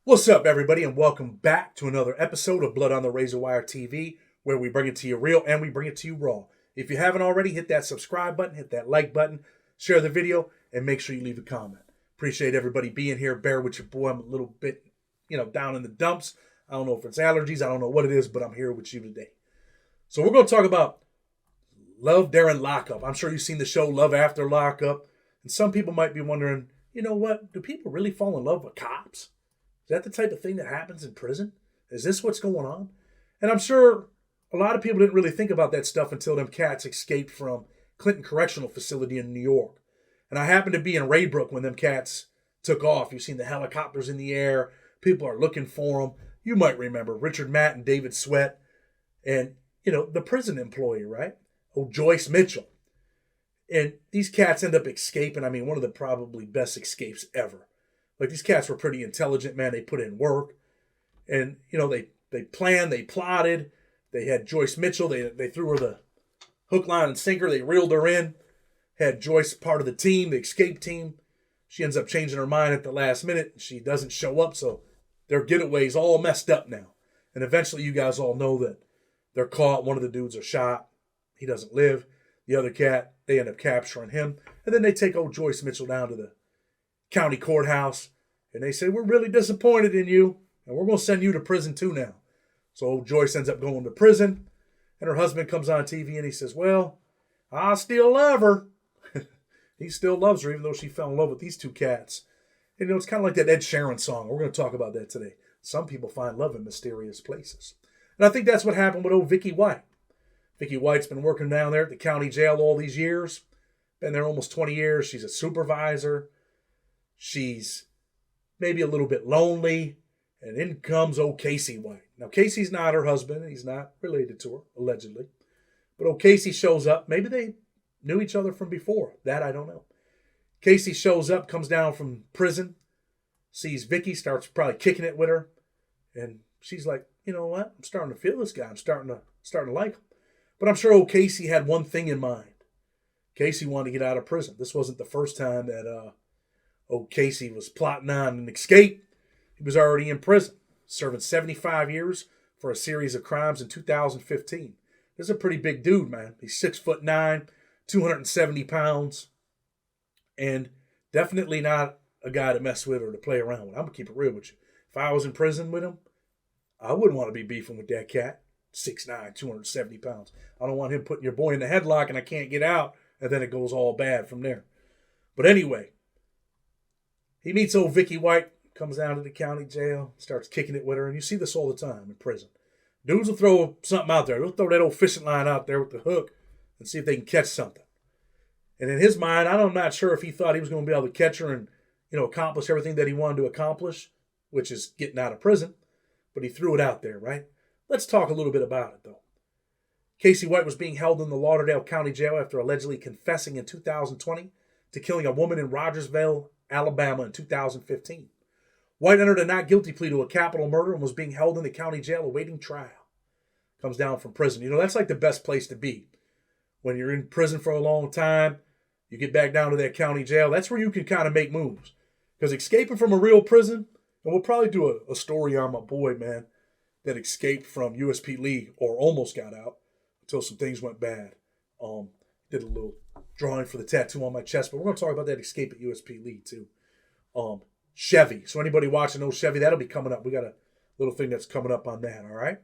What's up, everybody, and welcome back to another episode of Blood on the Razor Wire TV, where we bring it to you real and we bring it to you raw. If you haven't already, hit that subscribe button, hit that like button, share the video, and make sure you leave a comment. Appreciate everybody being here. Bear with your boy. I'm a little bit, down in the dumps. I don't know if it's allergies. I don't know what it is, but I'm here with you today. So we're going to talk about Love During Lockup. I'm sure you've seen the show Love After Lockup, and some people might be wondering, you know what? Do people really fall in love with cops? Is that the type of thing that happens in prison? Is this what's going on? And I'm sure a lot of people didn't really think about that stuff until them cats escaped from Clinton Correctional Facility in New York. And I happened to be in Raybrook when them cats took off. You've seen the helicopters in the air. People are looking for them. You might remember Richard Matt and David Sweat and, the prison employee, right? Oh, Joyce Mitchell. And these cats end up escaping. I mean, one of the probably best escapes ever. Like, these cats were pretty intelligent, man. They put in work. And, they planned, they plotted. They had Joyce Mitchell. They threw her the hook, line, and sinker. They reeled her in. Had Joyce part of the team, the escape team. She ends up changing her mind at the last minute. She doesn't show up, so their getaway's all messed up now. And eventually you guys all know that they're caught. One of the dudes are shot. He doesn't live. The other cat, they end up capturing him. And then they take old Joyce Mitchell down to the county courthouse, and they say, we're really disappointed in you, and we're going to send you to prison too now. So old Joyce ends up going to prison, and her husband comes on TV, and he says, well, I still love her. He still loves her, even though she fell in love with these two cats. And, it's kind of like that Ed Sheeran song. We're going to talk about that today. Some people find love in mysterious places. And I think that's what happened with old Vicky White. Vicky White's been working down there at the county jail all these years. Been there almost 20 years. She's a supervisor. She's maybe a little bit lonely. And in comes old Casey White. Now, Casey's not her husband. He's not related to her, allegedly. But old Casey shows up. Maybe they knew each other from before. That I don't know. Casey shows up, comes down from prison, sees Vicky, starts probably kicking it with her. And she's like, you know what? I'm starting to feel this guy. I'm starting to like him. But I'm sure old Casey had one thing in mind. Casey wanted to get out of prison. This wasn't the first time that old Casey was plotting on an escape. He was already in prison, serving 75 years for a series of crimes in 2015. This is a pretty big dude, man. He's 6'9", 270 pounds, and definitely not a guy to mess with or to play around with. I'm going to keep it real with you. If I was in prison with him, I wouldn't want to be beefing with that cat, 6'9", 270 pounds. I don't want him putting your boy in the headlock and I can't get out, and then it goes all bad from there. But anyway, he meets old Vicky White, comes down to the county jail, starts kicking it with her, and you see this all the time in prison. Dudes will throw something out there. They'll throw that old fishing line out there with the hook and see if they can catch something. And in his mind, I'm not sure if he thought he was going to be able to catch her and, accomplish everything that he wanted to accomplish, which is getting out of prison. But he threw it out there, right? Let's talk a little bit about it, though. Casey White was being held in the Lauderdale County Jail after allegedly confessing in 2020 to killing a woman in Rogersville, Alabama in 2015. White entered a not guilty plea to a capital murder and was being held in the county jail awaiting trial. Comes down from prison. That's like the best place to be. When you're in prison for a long time, you get back down to that county jail. That's where you can kind of make moves. Because escaping from a real prison, and we'll probably do a story on my boy, man, that escaped from USP Lee or almost got out until some things went bad. Did a little drawing for the tattoo on my chest, but we're going to talk about that escape at USP Lee too. Chevy. So anybody watching knows Chevy, that'll be coming up. We got a little thing that's coming up on that, all right?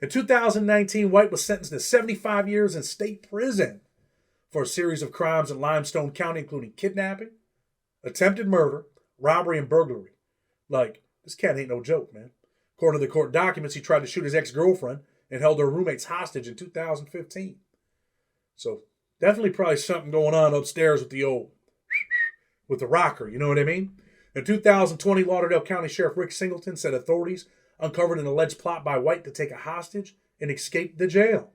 In 2019, White was sentenced to 75 years in state prison for a series of crimes in Limestone County, including kidnapping, attempted murder, robbery, and burglary. Like, this cat ain't no joke, man. According to the court documents, he tried to shoot his ex-girlfriend and held her roommates hostage in 2015. So definitely probably something going on upstairs with with the rocker, you know what I mean? In 2020, Lauderdale County Sheriff Rick Singleton said authorities uncovered an alleged plot by White to take a hostage and escape the jail.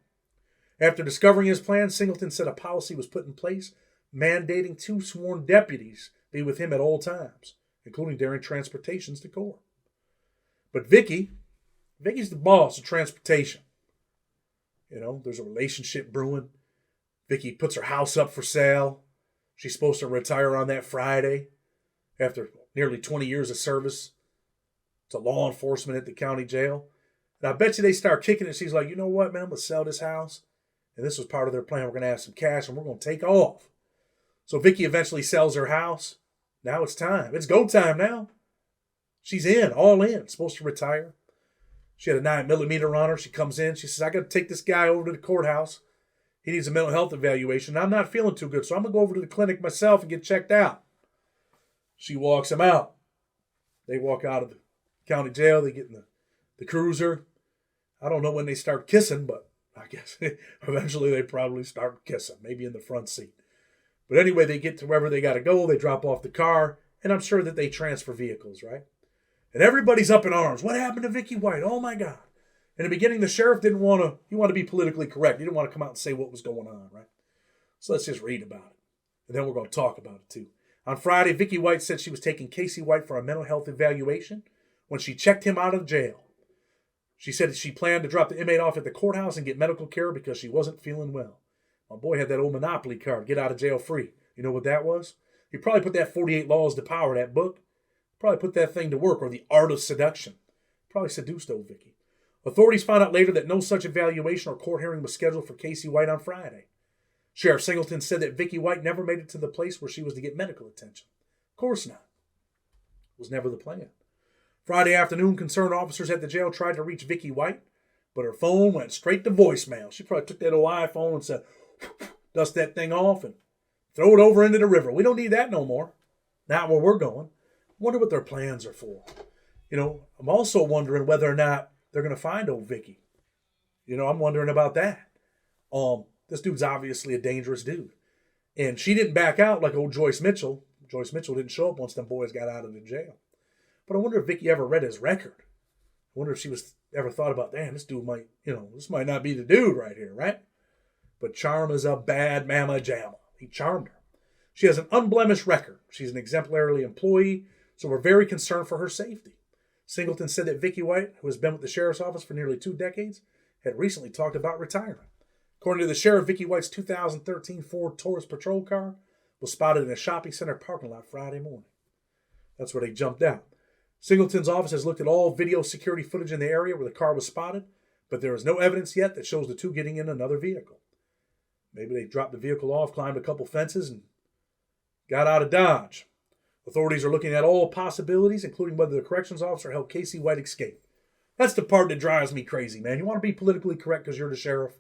After discovering his plan, Singleton said a policy was put in place mandating 2 sworn deputies be with him at all times, including during transportations to court. But Vicky's the boss of transportation. There's a relationship brewing. Vicky puts her house up for sale. She's supposed to retire on that Friday after nearly 20 years of service. to law enforcement at the county jail. And I bet you they start kicking it. She's like, you know what, man, I'm going to sell this house. And this was part of their plan. We're going to have some cash and we're going to take off. So Vicky eventually sells her house. Now it's time. It's go time now. She's in, all in, supposed to retire. She had a 9mm on her. She comes in. She says, I got to take this guy over to the courthouse. He needs a mental health evaluation. I'm not feeling too good, so I'm going to go over to the clinic myself and get checked out. She walks him out. They walk out of the county jail. They get in the cruiser. I don't know when they start kissing, but I guess eventually they probably start kissing, maybe in the front seat. But anyway, they get to wherever they got to go. They drop off the car, and I'm sure that they transfer vehicles, right? And everybody's up in arms. What happened to Vicky White? Oh, my God. In the beginning, the sheriff didn't want to, he wanted to be politically correct. He didn't want to come out and say what was going on, right? So let's just read about it. And then we're going to talk about it, too. On Friday, Vicky White said she was taking Casey White for a mental health evaluation when she checked him out of jail. She said she planned to drop the inmate off at the courthouse and get medical care because she wasn't feeling well. My boy had that old Monopoly card, get out of jail free. You know what that was? He probably put that 48 Laws to Power, that book. Probably put that thing to work, or The Art of Seduction. Probably seduced old Vicky. Authorities found out later that no such evaluation or court hearing was scheduled for Casey White on Friday. Sheriff Singleton said that Vicky White never made it to the place where she was to get medical attention. Of course not. It was never the plan. Friday afternoon, concerned officers at the jail tried to reach Vicky White, but her phone went straight to voicemail. She probably took that old iPhone and said, dust that thing off and throw it over into the river. We don't need that no more. Not where we're going. Wonder what their plans are for. You know, I'm also wondering whether or not they're going to find old Vicky. You know, I'm wondering about that. This dude's obviously a dangerous dude. And she didn't back out like old Joyce Mitchell. Joyce Mitchell didn't show up once them boys got out of the jail. But I wonder if Vicky ever read his record. I wonder if she was ever thought about, damn, this dude might, this might not be the dude right here, right? But charm is a bad mamma jamma. He charmed her. She has an unblemished record. She's an exemplary employee, so we're very concerned for her safety. Singleton said that Vicky White, who has been with the sheriff's office for nearly 2 decades, had recently talked about retirement. According to the sheriff, Vicky White's 2013 Ford Taurus patrol car was spotted in a shopping center parking lot Friday morning. That's where they jumped out. Singleton's office has looked at all video security footage in the area where the car was spotted, but there is no evidence yet that shows the two getting in another vehicle. Maybe they dropped the vehicle off, climbed a couple fences, and got out of Dodge. Authorities are looking at all possibilities, including whether the corrections officer helped Casey White escape. That's the part that drives me crazy, man. You want to be politically correct because you're the sheriff?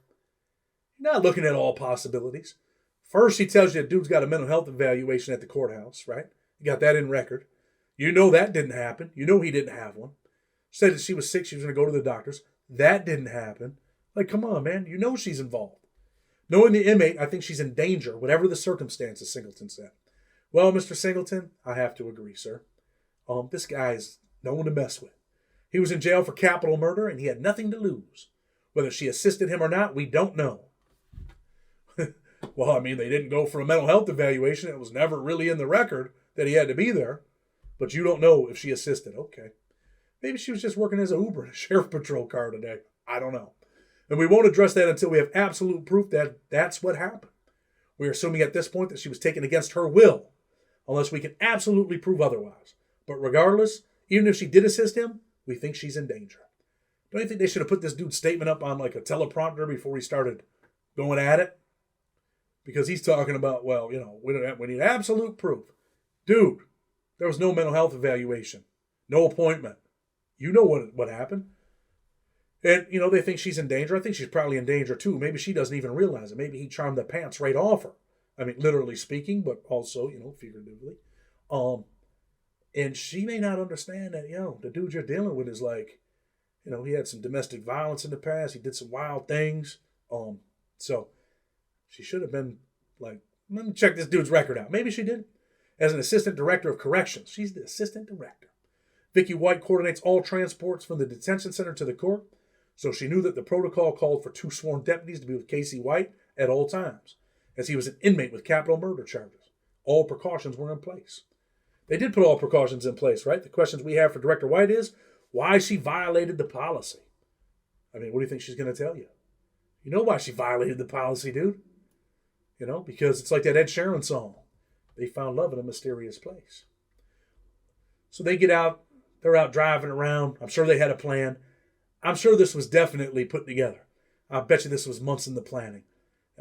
You're not looking at all possibilities. First, he tells you that dude's got a mental health evaluation at the courthouse, right? You got that in record. You know that didn't happen. You know he didn't have one. Said that she was sick, she was going to go to the doctors. That didn't happen. Like, come on, man. You know she's involved. Knowing the inmate, I think she's in danger, whatever the circumstances, Singleton said. Well, Mr. Singleton, I have to agree, sir. This guy's no one to mess with. He was in jail for capital murder, and he had nothing to lose. Whether she assisted him or not, we don't know. Well, I mean, they didn't go for a mental health evaluation. It was never really in the record that he had to be there. But you don't know if she assisted. Okay. Maybe she was just working as an Uber in a sheriff patrol car today. I don't know. And we won't address that until we have absolute proof that that's what happened. We're assuming at this point that she was taken against her will, unless we can absolutely prove otherwise. But regardless, even if she did assist him, we think she's in danger. Don't you think they should have put this dude's statement up on like a teleprompter before he started going at it? Because he's talking about, well, we need absolute proof. Dude, there was no mental health evaluation. No appointment. You know what happened. And, they think she's in danger. I think she's probably in danger, too. Maybe she doesn't even realize it. Maybe he charmed the pants right off her. I mean, literally speaking, but also, figuratively. And she may not understand that, the dude you're dealing with is like, he had some domestic violence in the past. He did some wild things. So she should have been like, let me check this dude's record out. Maybe she didn't. As an assistant director of corrections, she's the assistant director. Vicky White coordinates all transports from the detention center to the court, so she knew that the protocol called for 2 sworn deputies to be with Casey White at all times, as he was an inmate with capital murder charges. All precautions were in place. They did put all precautions in place, right? The questions we have for Director White is, why she violated the policy. I mean, what do you think she's going to tell you? You know why she violated the policy, dude. Because it's like that Ed Sheeran song. They found love in a mysterious place. So they get out They're out driving around. I'm sure they had a plan. I'm sure this was definitely put together. I bet you this was months in the planning.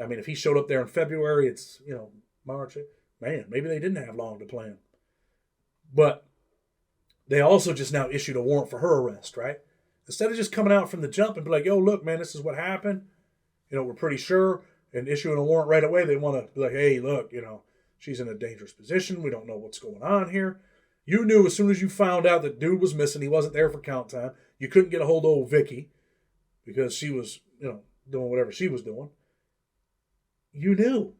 I mean, if he showed up there in February, it's, March. Man, maybe they didn't have long to plan. But they also just now issued a warrant for her arrest, right? Instead of just coming out from the jump and be like, yo, look, man, this is what happened. We're pretty sure. And issuing a warrant right away, they want to be like, hey, look, she's in a dangerous position. We don't know what's going on here. You knew as soon as you found out that dude was missing, he wasn't there for count time. You couldn't get a hold of old Vicky because she was, doing whatever she was doing. You knew.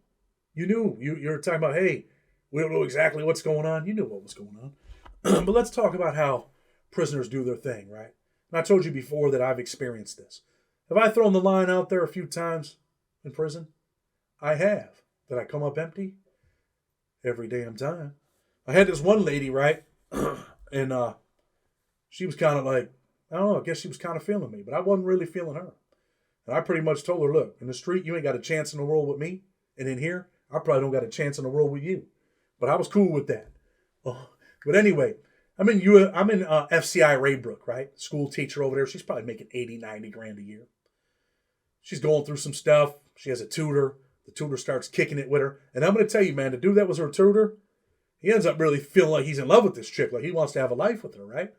You were talking about, hey, we don't know exactly what's going on. You knew what was going on. But let's talk about how prisoners do their thing, right? And I told you before that I've experienced this. Have I thrown the line out there a few times in prison? I have. Did I come up empty? Every damn time. I had this one lady, right? And she was kind of like, I don't know, I guess she was kind of feeling me, but I wasn't really feeling her. And I pretty much told her, look, in the street, you ain't got a chance in the world with me. And in here, I probably don't got a chance in the world with you. But I was cool with that. But anyway, I'm in FCI Raybrook, right? School teacher over there. She's probably making 80, 90 grand a year. She's going through some stuff. She has a tutor. The tutor starts kicking it with her. And I'm going to tell you, man, the dude that was her tutor, he ends up really feeling like he's in love with this chick. Like he wants to have a life with her, right?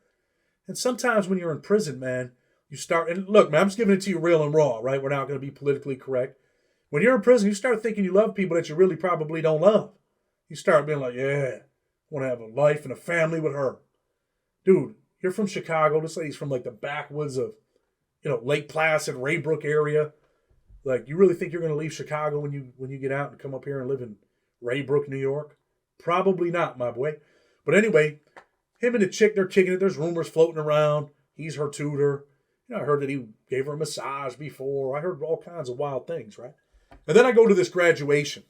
And sometimes when you're in prison, man, you start, and look, man, I'm just giving it to you real and raw, right? We're not going to be politically correct. When you're in prison, you start thinking you love people that you really probably don't love. You start being like, yeah, I want to have a life and a family with her. Dude, you're from Chicago. This lady's from like the backwoods of, Lake Placid, Raybrook area. Like, you really think you're going to leave Chicago when you get out and come up here and live in Raybrook, New York? Probably not, my boy. But anyway, him and the chick, they're kicking it. There's rumors floating around. He's her tutor. I heard that he gave her a massage before. I heard all kinds of wild things, right? And then I go to this graduation.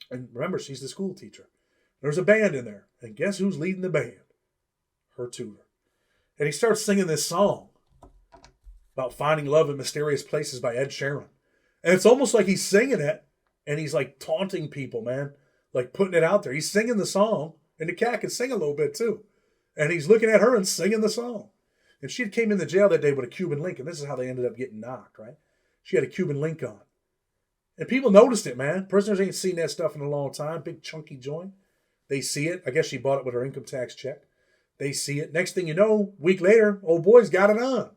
And remember, she's the school teacher. There's a band in there. And guess who's leading the band? Her tutor. And he starts singing this song about finding love in mysterious places by Ed Sheeran. And it's almost like he's singing it. And he's like taunting people, man. Like putting it out there. He's singing the song. And the cat can sing a little bit too. And he's looking at her and singing the song. And she came in the jail that day with a Cuban link. And this is how they ended up getting knocked, right? She had a Cuban link on. And people noticed it, man. Prisoners ain't seen that stuff in a long time. Big chunky joint. They see it. I guess she bought it with her income tax check. They see it. Next thing you know, a week later, old boy's got it on.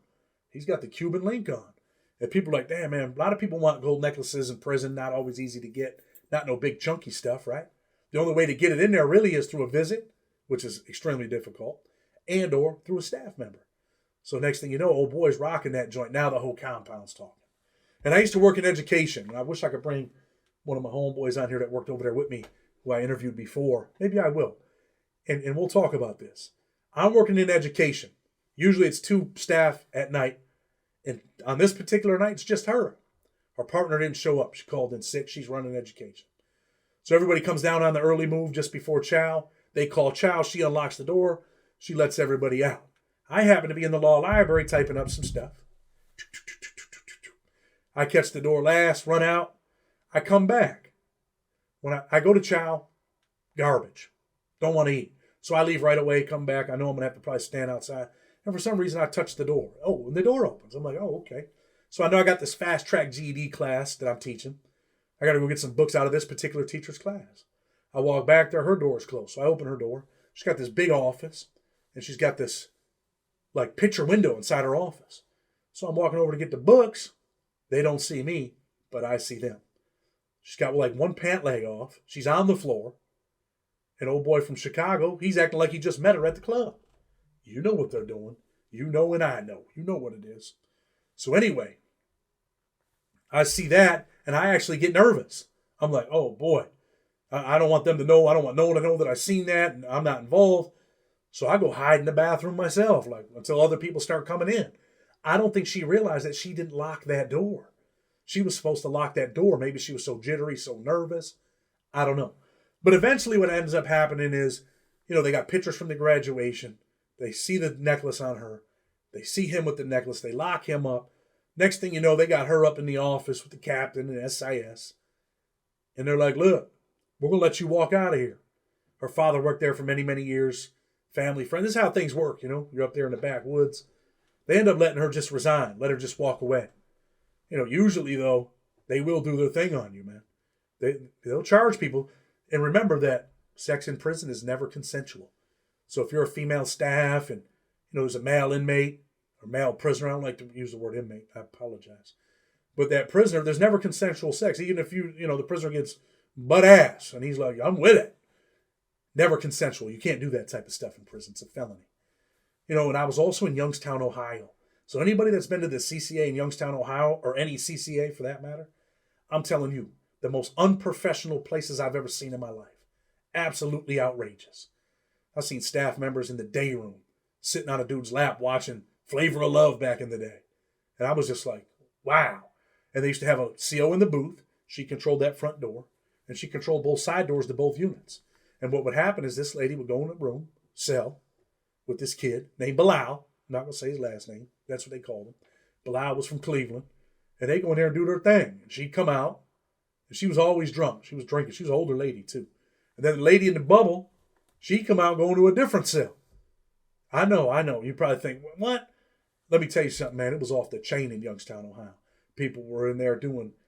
He's got the Cuban link on. And people are like, damn, man, a lot of people want gold necklaces in prison. Not always easy to get. Not no big chunky stuff, right? The only way to get it in there really is through a visit, which is extremely difficult, and or through a staff member. So next thing you know, old boy's rocking that joint. Now the whole compound's talking. And I used to work in education. And I wish I could bring one of my homeboys on here that worked over there with me, who I interviewed before. Maybe I will. And we'll talk about this. I'm working in education. Usually it's 2 staff at night. And on this particular night, it's just her. Her partner didn't show up. She called in sick. She's running education. So everybody comes down on the early move just before chow. They call chow. She unlocks the door. She lets everybody out. I happen to be in the law library typing up some stuff. I catch the door last, run out. I come back. When I go to chow, garbage. Don't want to eat. So I leave right away, come back. I know I'm going to have to probably stand outside. And for some reason, I touch the door. Oh, and the door opens. I'm like, oh, okay. So I know I got this fast-track GED class that I'm teaching. I got to go get some books out of this particular teacher's class. I walk back there. Her door's closed. So I open her door. She's got this big office. And she's got this, like, picture window inside her office. So I'm walking over to get the books. They don't see me, but I see them. She's got, like, one pant leg off. She's on the floor. An old boy from Chicago, he's acting like he just met her at the club. You know what they're doing. You know and I know. You know what it is. So anyway, I see that, and I actually get nervous. I'm like, oh, boy. I don't want them to know. I don't want no one to know that I've seen that, and I'm not involved. So I go hide in the bathroom myself, like until other people start coming in. I don't think she realized that she didn't lock that door. She was supposed to lock that door. Maybe she was so jittery, so nervous. I don't know. But eventually what ends up happening is, they got pictures from the graduation. They see the necklace on her. They see him with the necklace. They lock him up. Next thing you know, they got her up in the office with the captain and SIS. And they're like, look, we're going to let you walk out of here. Her father worked there for many, many years. family, friend. This is how things work, you know. You're up there in the backwoods. They end up letting her just resign, let her just walk away. You know, usually, though, they will do their thing on you, man. They'll charge people. And remember that sex in prison is never consensual. So if you're a female staff and, you know, there's a male inmate or male prisoner, I don't like to use the word inmate, I apologize. But that prisoner, there's never consensual sex. Even if the prisoner gets butt ass and he's like, I'm with it. Never consensual. You can't do that type of stuff in prison. It's a felony. You know, and I was also in Youngstown, Ohio. So anybody that's been to the CCA in Youngstown, Ohio, or any CCA for that matter, I'm telling you, the most unprofessional places I've ever seen in my life. Absolutely outrageous. I've seen staff members in the day room sitting on a dude's lap watching Flavor of Love back in the day. And I was just like, wow. And they used to have a CO in the booth. She controlled that front door. And she controlled both side doors to both units. And what would happen is this lady would go in a room, cell, with this kid named Bilal. I'm not going to say his last name. That's what they called him. Bilal was from Cleveland. And they go in there and do their thing. And she'd come out. And she was always drunk. She was drinking. She was an older lady, too. And then the lady in the bubble, she'd come out going to a different cell. I know. You probably think, what? Let me tell you something, man. It was off the chain in Youngstown, Ohio. People were in there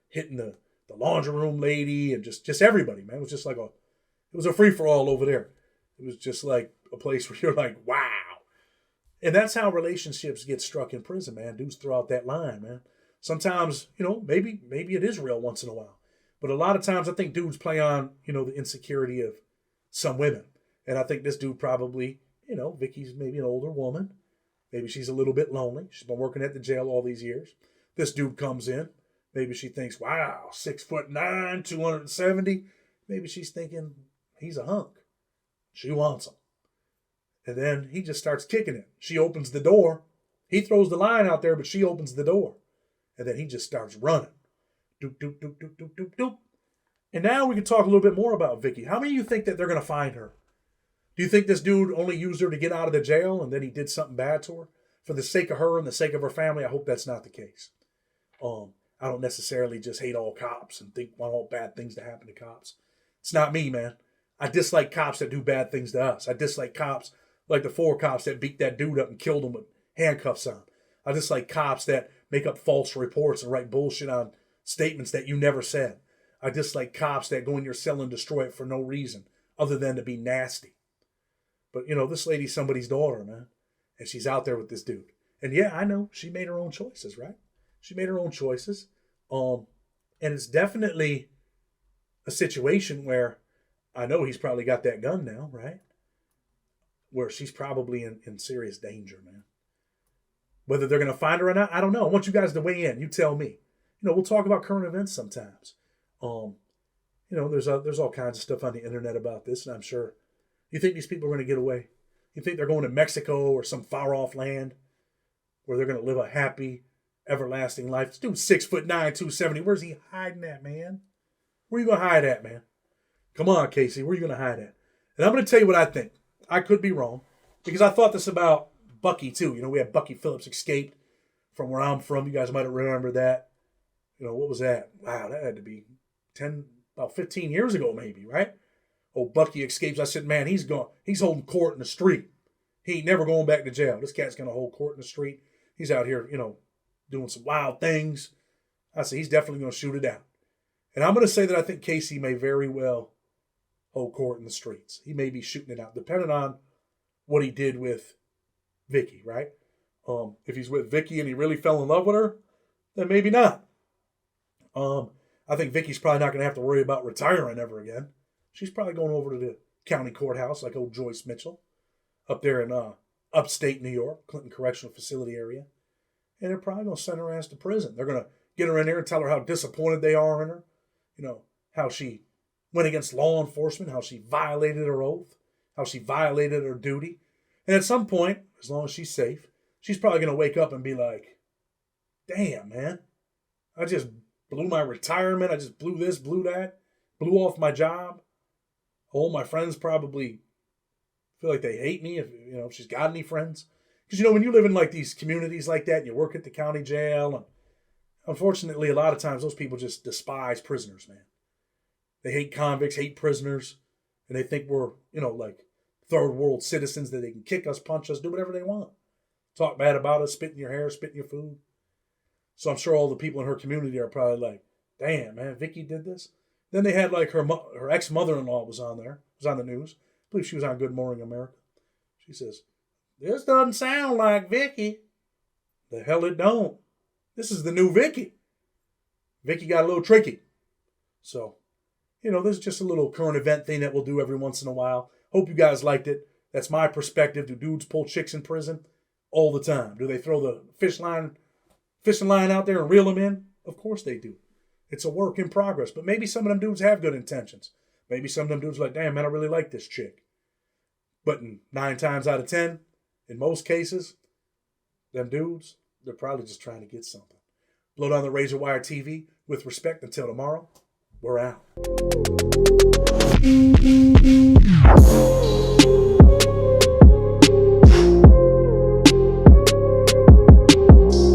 hitting the laundry room lady and just everybody, man. It was just like it was a free-for-all over there. It was just like a place where you're like, wow. And that's how relationships get struck in prison, man. Dudes throw out that line, man. Sometimes, you know, maybe it is real once in a while. But a lot of times I think dudes play on, you know, the insecurity of some women. And I think this dude probably, you know, Vicky's maybe an older woman. Maybe she's a little bit lonely. She's been working at the jail all these years. This dude comes in. Maybe she thinks, wow, 6'9", 270. Maybe she's thinking he's a hunk. She wants him. And then he just starts kicking it. She opens the door. He throws the line out there, but she opens the door. And then he just starts running. Doop, doop, doop, doop, doop, doop, doop. And now we can talk a little bit more about Vicky. How many of you think that they're going to find her? Do you think this dude only used her to get out of the jail and then he did something bad to her? For the sake of her and the sake of her family, I hope that's not the case. I don't necessarily just hate all cops and want all bad things to happen to cops. It's not me, man. I dislike cops that do bad things to us. I dislike cops like the 4 cops that beat that dude up and killed him with handcuffs on. I dislike cops that make up false reports and write bullshit on statements that you never said. I dislike cops that go in your cell and destroy it for no reason other than to be nasty. But, you know, this lady's somebody's daughter, man. And she's out there with this dude. And yeah, I know she made her own choices, right? She made her own choices. And it's definitely a situation where I know he's probably got that gun now, right? Where she's probably in serious danger, man. Whether they're going to find her or not, I don't know. I want you guys to weigh in. You tell me. You know, we'll talk about current events sometimes. You know, there's all kinds of stuff on the internet about this, and I'm sure. You think these people are going to get away? You think they're going to Mexico or some far-off land where they're going to live a happy, everlasting life? This dude's 6'9", 270. Where's he hiding at, man? Where you going to hide at, man? Come on, Casey. Where you going to hide at? And I'm going to tell you what I think. I could be wrong because I thought this about Bucky, too. You know, we had Bucky Phillips escaped from where I'm from. You guys might remember that. You know, what was that? Wow, that had to be about 15 years ago maybe, right? Oh, Bucky escapes. I said, man, he's gone. He's holding court in the street. He ain't never going back to jail. This cat's going to hold court in the street. He's out here, you know, doing some wild things. I said, he's definitely going to shoot it out. And I'm going to say that I think Casey may very well hold court in the streets. He may be shooting it out, depending on what he did with Vicky, right? If he's with Vicky and he really fell in love with her, then maybe not. I think Vicky's probably not going to have to worry about retiring ever again. She's probably going over to the county courthouse like old Joyce Mitchell up there in upstate New York, Clinton Correctional Facility area. And they're probably going to send her ass to prison. They're going to get her in there and tell her how disappointed they are in her. You know, how she went against law enforcement, how she violated her oath, how she violated her duty. And at some point, as long as she's safe, she's probably going to wake up and be like, damn, man, I just blew my retirement. I just blew this, blew that, blew off my job. All my friends probably feel like they hate me if she's got any friends. Because, you know, when you live in like these communities like that and you work at the county jail, and unfortunately a lot of times those people just despise prisoners, man. They hate convicts, hate prisoners, and they think we're, you know, like third world citizens that they can kick us, punch us, do whatever they want. Talk bad about us, spit in your hair, spit in your food. So I'm sure all the people in her community are probably like, damn, man, Vicky did this. Then they had like her ex-mother-in-law was on there, was on the news. I believe she was on Good Morning America. She says, this doesn't sound like Vicky. The hell it don't. This is the new Vicky. Vicky got a little tricky. So, there's just a little current event thing that we'll do every once in a while. Hope you guys liked it. That's my perspective. Do dudes pull chicks in prison? All the time. Do they throw the fishing line out there and reel them in? Of course they do. It's a work in progress. But maybe some of them dudes have good intentions. Maybe some of them dudes are like, damn, man, I really like this chick. But 9 times out of 10, in most cases, them dudes, they're probably just trying to get something. Blood on the Razor Wire TV. With respect, until tomorrow, we're out.